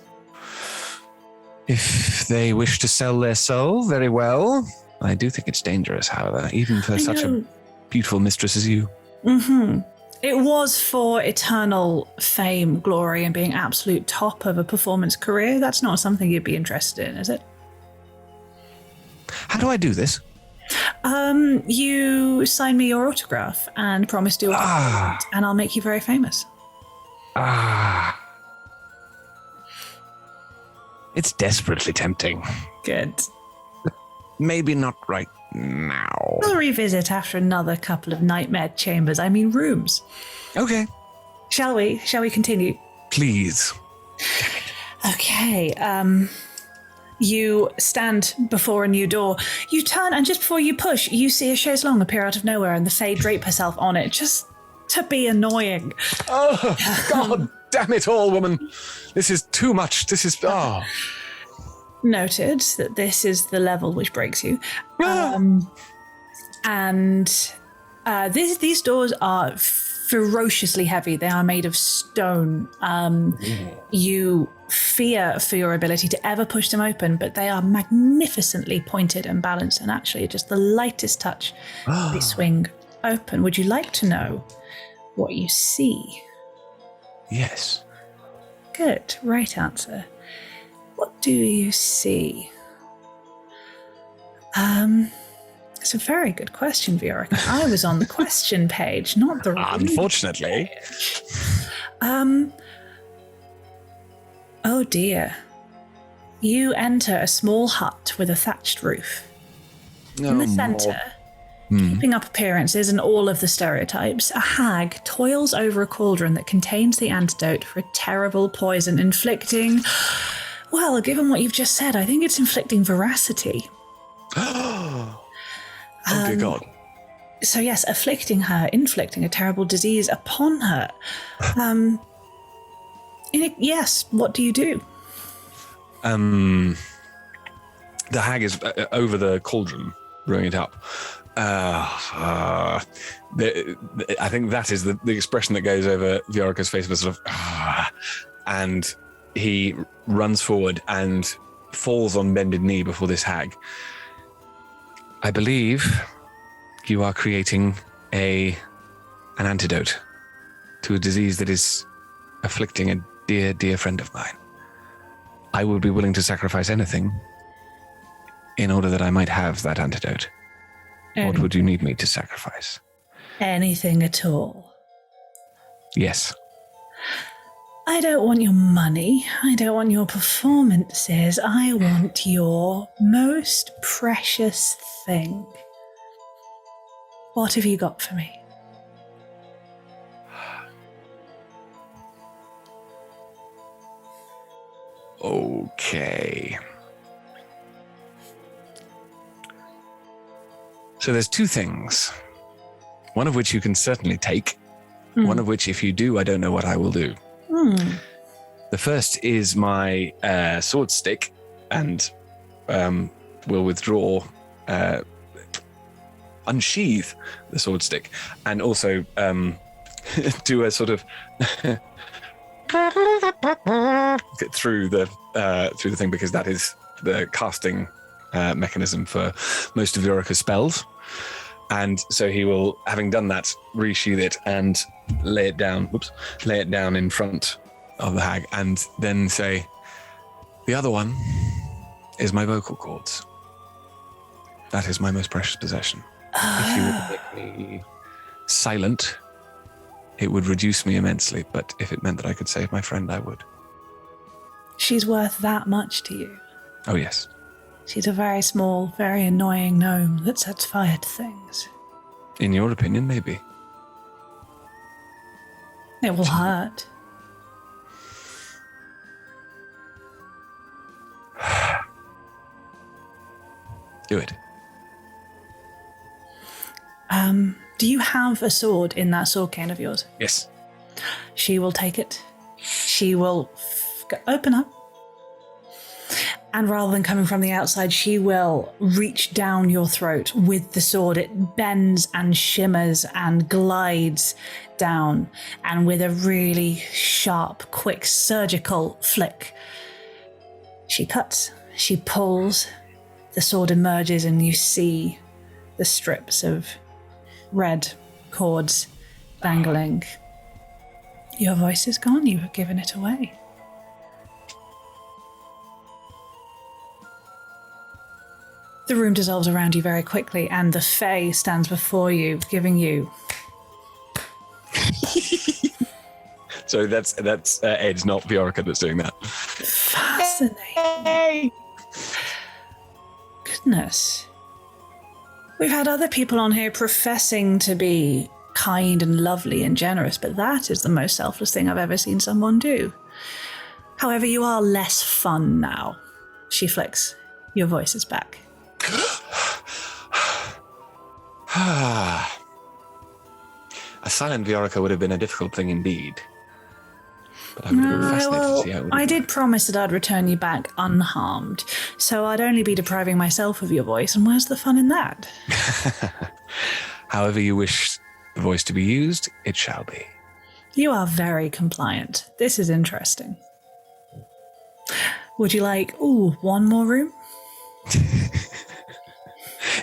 If they wish to sell their soul, very well. I do think it's dangerous, however, even for such a beautiful mistress as you. It was for eternal fame, glory, and being absolute top of a performance career. That's not something you'd be interested in, is it? How do I do this? You sign me your autograph and promise to do it, and I'll make you very famous. It's desperately tempting. Good. Maybe not right now. We'll revisit after another couple of nightmare chambers. I mean, rooms. Okay. Shall we? Shall we continue? Please. Okay. You stand before a new door. You turn, and just before you push, you see a chaise longue appear out of nowhere, and the Fae drape herself on it, just to be annoying. Oh, God damn it all, woman. This is too much. This is... Noted that this is the level which breaks you. These doors are ferociously heavy. They are made of stone. You fear for your ability to ever push them open, but they are magnificently pointed and balanced, and actually just the lightest touch, they swing open. Would you like to know what you see? Yes. Good. Right answer. What do you see? It's a very good question, Viorica. I was on the question page, not the reading Unfortunately. page. Oh dear. You enter a small hut with a thatched roof. In the centre, keeping up appearances and all of the stereotypes, a hag toils over a cauldron that contains the antidote for a terrible poison inflicting... Well, given what you've just said, I think it's inflicting veracity. Oh, dear God. So yes, inflicting a terrible disease upon her. Yes, what do you do? The hag is over the cauldron, brewing it up. I think that is the expression that goes over Viorica's face, of sort of, and he runs forward and falls on bended knee before this hag. I believe you are creating an antidote to a disease that is afflicting a dear, dear friend of mine. I would be willing to sacrifice anything in order that I might have that antidote. What would you need me to sacrifice? Anything at all. Yes. I don't want your money. I don't want your performances. I want your most precious thing. What have you got for me? Okay. So there's two things. One of which you can certainly take. One of which, if you do, I don't know what I will do. The first is my sword stick, and will withdraw, unsheath the sword stick, and also do a sort of get through the thing, because that is the casting mechanism for most of Viorica's spells. And so he will, having done that, resheath it and lay it down in front of the hag, and then say, the other one is my vocal cords. That is my most precious possession. If you would make me silent, it would reduce me immensely, but if it meant that I could save my friend, I would. She's worth that much to you. Oh, yes. She's a very small, very annoying gnome that sets fire to things. In your opinion, maybe. It will hurt. Do it. Do you have a sword in that sword cane of yours? Yes. She will take it. She will open up. And rather than coming from the outside, she will reach down your throat with the sword. It bends and shimmers and glides down. And with a really sharp, quick, surgical flick, she cuts, she pulls, the sword emerges, and you see the strips of red cords dangling. Your voice is gone. You have given it away. The room dissolves around you very quickly, and the Fae stands before you, giving you... So that's Ed, not Viorica, that's doing that. Fascinating. Goodness. We've had other people on here professing to be kind and lovely and generous, but that is the most selfless thing I've ever seen someone do. However, you are less fun now. She flicks. Your voice is back. A silent Viorica would have been a difficult thing indeed. But I would have been fascinated to see how it would I have did promise that I'd return you back unharmed, so I'd only be depriving myself of your voice, and where's the fun in that? However you wish the voice to be used, it shall be. You are very compliant. This is interesting. Would you like, one more room?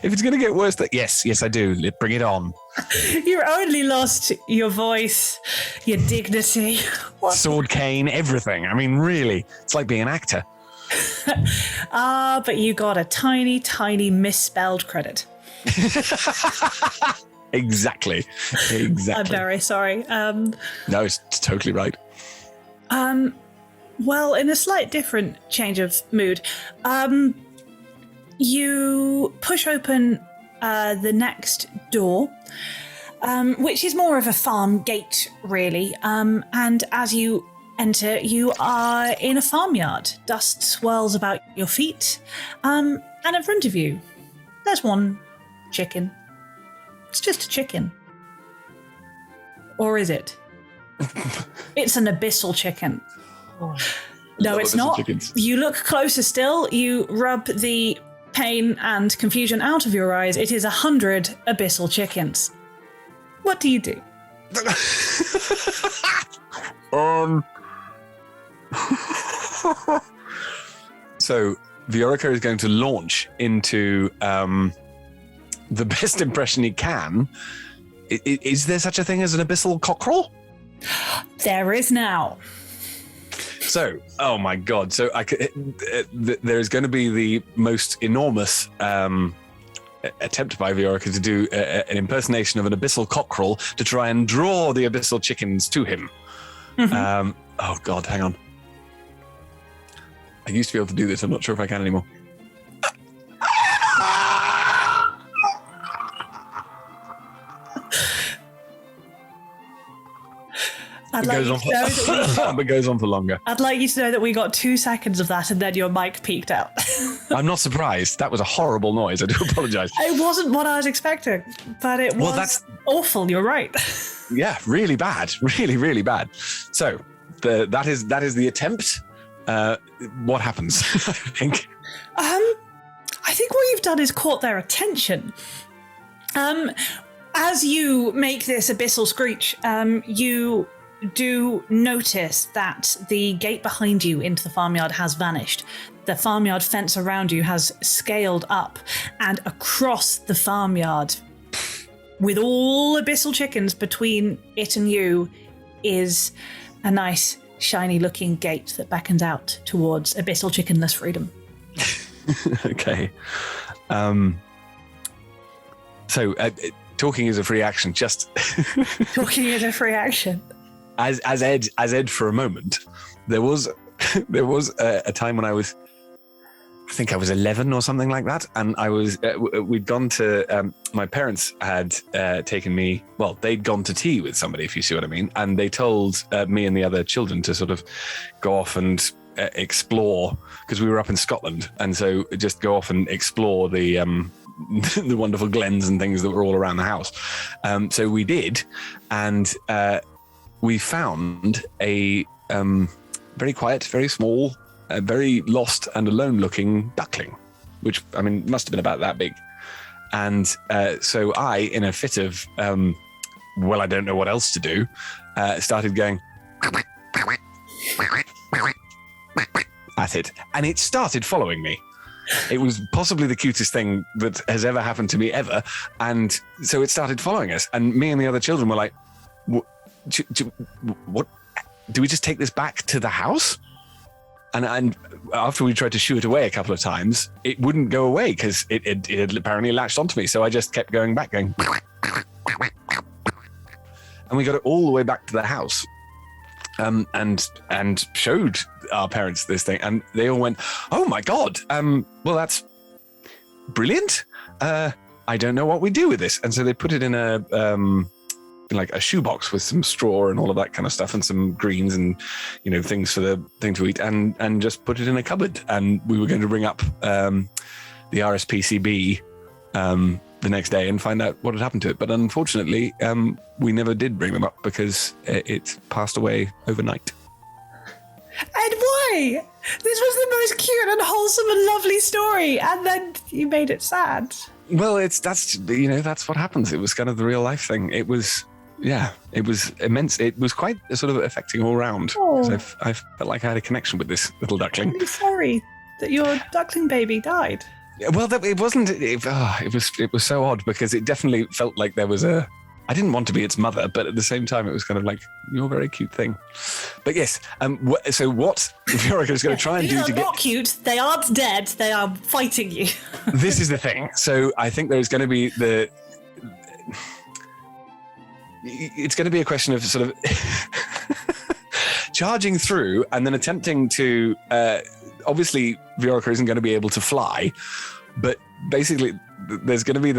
If it's going to get worse, yes, I do. Bring it on. You only lost your voice, your dignity. What? Sword cane, everything. I mean, really, it's like being an actor. But you got a tiny, tiny misspelled credit. Exactly. I'm very sorry. No, it's totally right. Well, in a slight different change of mood, you push open the next door, which is more of a farm gate, really. And as you enter, you are in a farmyard. Dust swirls about your feet. And in front of you, there's one chicken. It's just a chicken. Or is it? It's an abyssal chicken. No, it's not. Chickens. You look closer still. You rub the pain and confusion out of your eyes. It is 100 abyssal chickens. What do you do? So Viorica is going to launch into the best impression he can. Is there such a thing as an abyssal cockerel? There is now. So, oh my God. So there's going to be the most enormous attempt by Viorica to do an impersonation of an abyssal cockerel to try and draw the abyssal chickens to him. Mm-hmm. Oh God, hang on. I used to be able to do this. I'm not sure if I can anymore. It goes on for longer. I'd like you to know that we got 2 seconds of that and then your mic peaked out. I'm not surprised. That was a horrible noise. I do apologize. It wasn't what I was expecting, but it was awful. You're right. Yeah, really bad. Really, really bad. So that is the attempt. What happens, I think? I think what you've done is caught their attention. As you make this abyssal screech, you do notice that the gate behind you into the farmyard has vanished. The farmyard fence around you has scaled up, and across the farmyard, with all abyssal chickens between it and you, is a nice, shiny-looking gate that beckons out towards abyssal chickenless freedom. Okay. So, talking is a free action. Just talking is a free action. As Ed for a moment, there was a time when I think I was 11 or something like that, and we'd gone to my parents had taken me. Well, they'd gone to tea with somebody, if you see what I mean, and they told me and the other children to sort of go off and explore, because we were up in Scotland, and so just go off and explore the the wonderful glens and things that were all around the house. So we did, and we found a very quiet, very small, very lost and alone-looking duckling, which, I mean, must have been about that big. And so I, in a fit of, well, I don't know what else to do, started going at it. And it started following me. It was possibly the cutest thing that has ever happened to me ever. And so it started following us. And me and the other children were like, what? Do we just take this back to the house? And after we tried to shoo it away a couple of times, it wouldn't go away because it had apparently latched onto me. So I just kept going back, going. And we got it all the way back to the house, and showed our parents this thing, and they all went, "Oh my God! Well, that's brilliant. I don't know what we do with this." And so they put it in a shoebox with some straw and all of that kind of stuff, and some greens and things for the thing to eat, and just put it in a cupboard. And we were going to ring up the RSPCB the next day and find out what had happened to it, but unfortunately we never did bring them up because it passed away overnight. And why? This was the most cute and wholesome and lovely story, and then you made it sad. Well, that's what happens. It was kind of the real life thing. It was immense. It was quite sort of affecting all round. Oh. I felt like I had a connection with this little duckling. I'm sorry that your duckling baby died. Well, it wasn't. It was so odd because it definitely felt like there was a. I didn't want to be its mother, but at the same time, it was kind of like, you're a very cute thing. But yes, so what Viorica is going to try and do to get... They are not cute. They aren't dead. They are fighting you. This is the thing. So I think there's going to be it's going to be a question of sort of charging through and then attempting to... obviously, Viorica isn't going to be able to fly, but basically there's going to be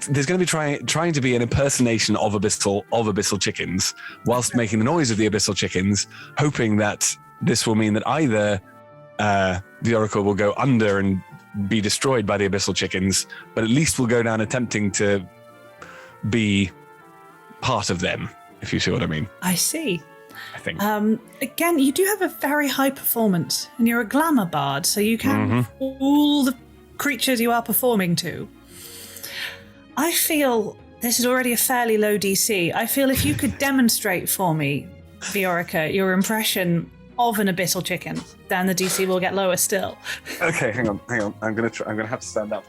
there's going to be trying to be an impersonation of abyssal chickens whilst making the noise of the abyssal chickens, hoping that this will mean that either Viorica will go under and be destroyed by the abyssal chickens, but at least will go down attempting to be part of them, if you see what I mean. I see. I think. Again, you do have a very high performance, and you're a glamour bard, so you can all the creatures you are performing to. I feel this is already a fairly low DC. I feel if you could demonstrate for me, Viorica, your impression of an abyssal chicken, then the DC will get lower still. Okay, hang on. I'm gonna have to stand up.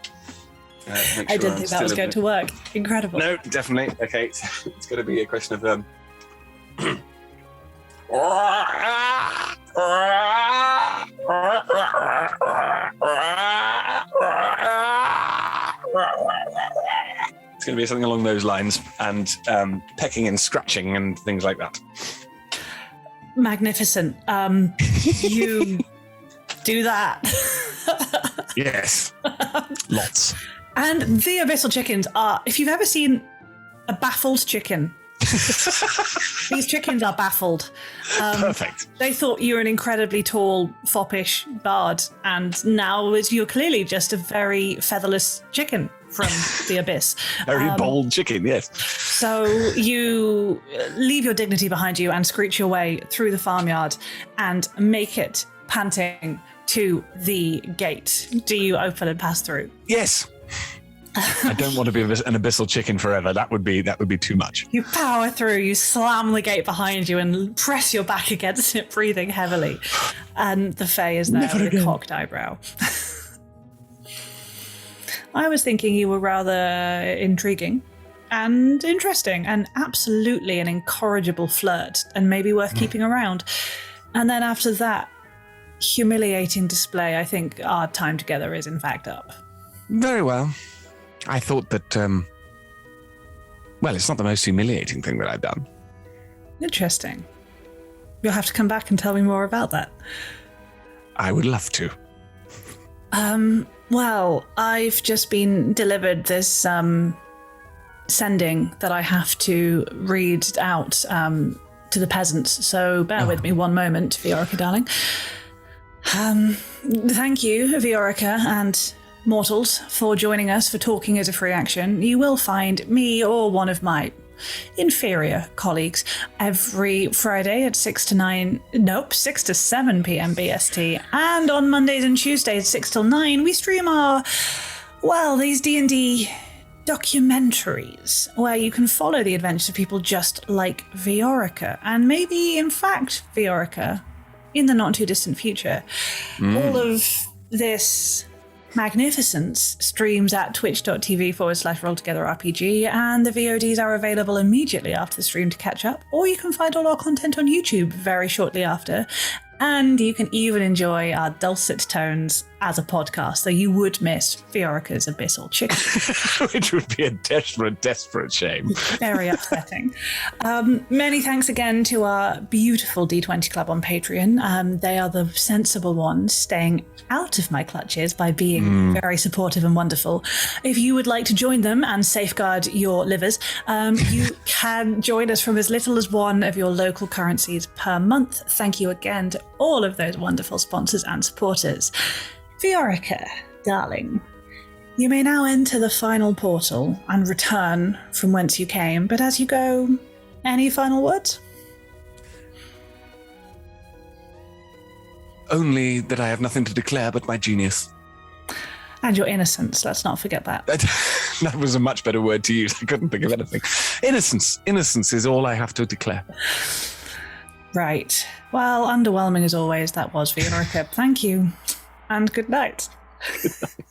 I didn't think that was going to work. Incredible. No, definitely. Okay, it's going to be a question of It's going to be something along those lines, and pecking and scratching and things like that. Magnificent. You do that. Yes. Lots. And the abyssal chickens are, if you've ever seen a baffled chicken, these chickens are baffled. Perfect. They thought you were an incredibly tall, foppish bard, and now you're clearly just a very featherless chicken from the abyss. Very bold chicken, yes. So you leave your dignity behind you and screech your way through the farmyard and make it, panting, to the gate. Do you open and pass through? Yes. I don't want to be an abyssal chicken forever. That would be too much. You power through, you slam the gate behind you and press your back against it, breathing heavily. And the Fae is there with a cocked eyebrow. I was thinking you were rather intriguing and interesting and absolutely an incorrigible flirt and maybe worth keeping around. And then after that humiliating display, I think our time together is in fact up. Very well. I thought that, it's not the most humiliating thing that I've done. Interesting. You'll have to come back and tell me more about that. I would love to. Well, I've just been delivered this sending that I have to read out to to the peasants, so bear with me one moment, Viorica, darling. Thank you, Viorica and mortals, for joining us for Talking as a Free Action. You will find me or one of my inferior colleagues every Friday at 6 to 7 p.m. BST, and on Mondays and Tuesdays 6 till 9 we stream these D&D documentaries where you can follow the adventures of people just like Viorica, and maybe in fact Viorica in the not too distant future. All of this magnificence streams at twitch.tv/rolltogetherrpg, and the VODs are available immediately after the stream to catch up, or you can find all our content on YouTube very shortly after. And you can even enjoy our dulcet tones as a podcast, so you would miss Viorica's abyssal chicken. Which would be a desperate shame. Very upsetting. Many thanks again to our beautiful D20 Club on Patreon. They are the sensible ones, staying out of my clutches by being very supportive and wonderful. If you would like to join them and safeguard your livers, you can join us from as little as one of your local currencies per month. Thank you again to all of those wonderful sponsors and supporters. Viorica, darling, you may now enter the final portal and return from whence you came, but as you go, any final words? Only that I have nothing to declare but my genius. And your innocence, let's not forget that. That was a much better word to use. I couldn't think of anything. Innocence. Innocence is all I have to declare. Right. Well, underwhelming as always, that was Viorica. Thank you, and good night. Good night.